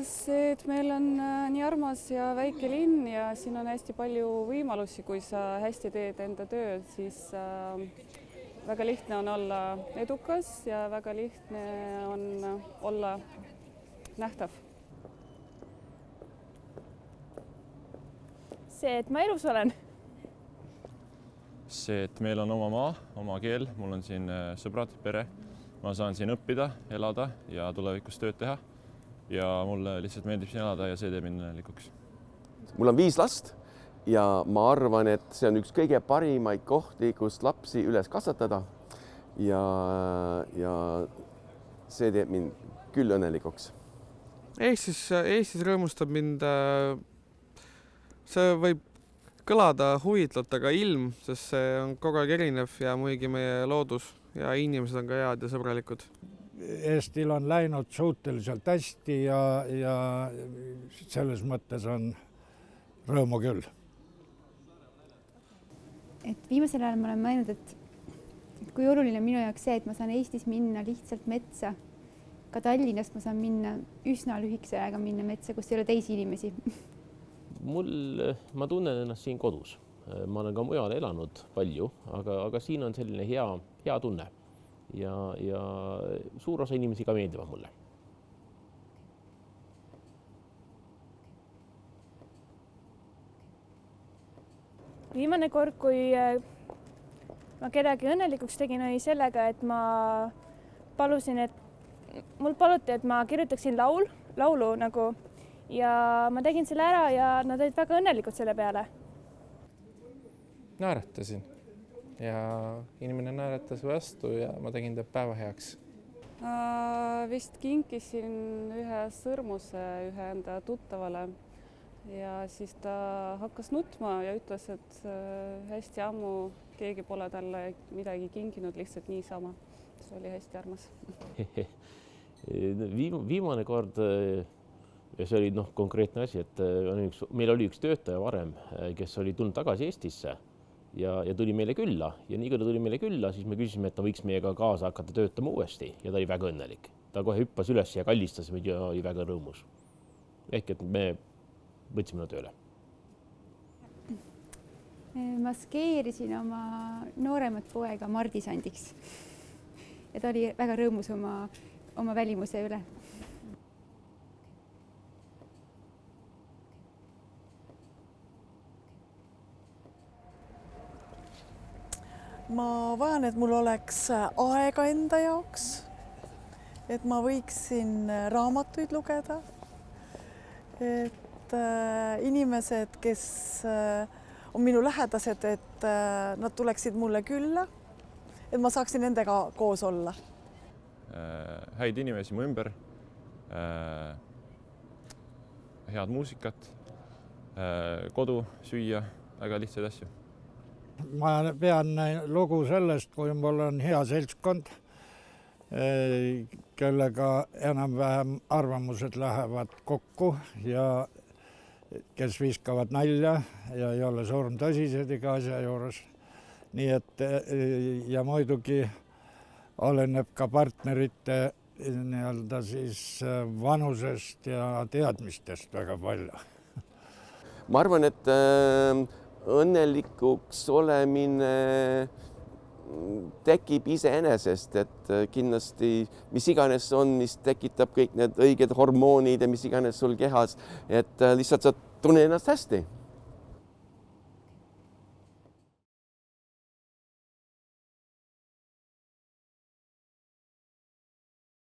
See, et meil on nii armas ja väike linn ja siin on hästi palju võimalusi, kui sa hästi teed enda tööd, siis väga lihtne on olla edukas ja väga lihtne on olla nähtav. See, et ma elus olen. See, et meil on oma maa, oma keel, mul on siin sõbrad, pere. Ma saan siin õppida, elada ja tulevikus tööd teha. Ja mulle lihtsalt meeldib siin elada ja see teeb mind õnnelikuks. Mul on 5 last ja ma arvan, et see on üks kõige parimaid kohti, kus lapsi üles kasvatada. Ja see teeb mind küll õnnelikuks. Eestis rõõmustab mind, see võib kõlada huvitlalt, aga ilm, sest see on kogu aeg erinev ja muidugi meie loodus ja inimesed on ka head ja sõbralikud. Eestil on läinud suhteliselt hästi ja selles mõttes on rõõmu küll. Et viimasel ajal ma olen mõelnud, et kui oluline minu jaoks see, et ma saan Eestis minna lihtsalt metsa. Ka Tallinnast ma saan minna üsna lühikese ajaga minna metsa, kus ei ole teisi inimesi. Ma tunnen ennast siin kodus. Ma olen ka mujal elanud palju, aga siin on selline hea tunne. Ja suur osa inimesi ka meeldivad mulle. Viimane kord, kui ma kedagi õnnelikuks tegin, oli sellega, et ma palusin, mul paluti, et ma kirjutaksin laulu nagu ja ma tegin selle ära ja nad olid väga õnnelikud selle peale. Naeratasin. Ja inimene naeratas vastu ja ma tegin ta päeva heaks. Vist kinkisin ühe sõrmuse ühe enda tuttavale ja siis ta hakkas nutma ja ütles, et hästi ammu keegi pole talle midagi kinkinud lihtsalt niisama. See oli hästi armas. Viimane kord, ja see oli konkreetne asi, et meil oli üks töötaja varem, kes oli tulnud tagasi Eestisse. Ja tuli meile külla ja nii kui ta tuli meile külla, siis me küsisime, et ta võiks meiega kaasa hakata töötama uuesti ja ta oli väga õnnelik. Ta kohe hüppas üles ja kallistas meid ja oli väga rõõmus. Ehk et me võtsime tööle. Ma skeerisin oma nooremat poega Mardisandiks ja ta oli väga rõõmus oma välimuse üle. Ma vajan, et mul oleks aega enda jaoks, et ma võiksin raamatuid lugeda, et inimesed, kes on minu lähedased, et nad tuleksid mulle külla, et ma saaksin nendega koos olla. Häid inimesi mu ümber, head muusikat, kodu, süüa, väga lihtsaid asju. Ma pean lugu sellest, kui mul on hea seltskond, kellega enam-vähem arvamused lähevad kokku ja kes viskavad nalja ja ei ole surmtõsised iga asja juures. Nii et ja muidugi oleneb ka partnerite siis vanusest ja teadmistest väga palju. Ma arvan, et õnnelikuks olemine tekib iseenesest, et kindlasti mis iganes on, mis tekitab kõik need õiged hormoonid ja mis iganes sul kehas, et lihtsalt sa tunned ennast hästi.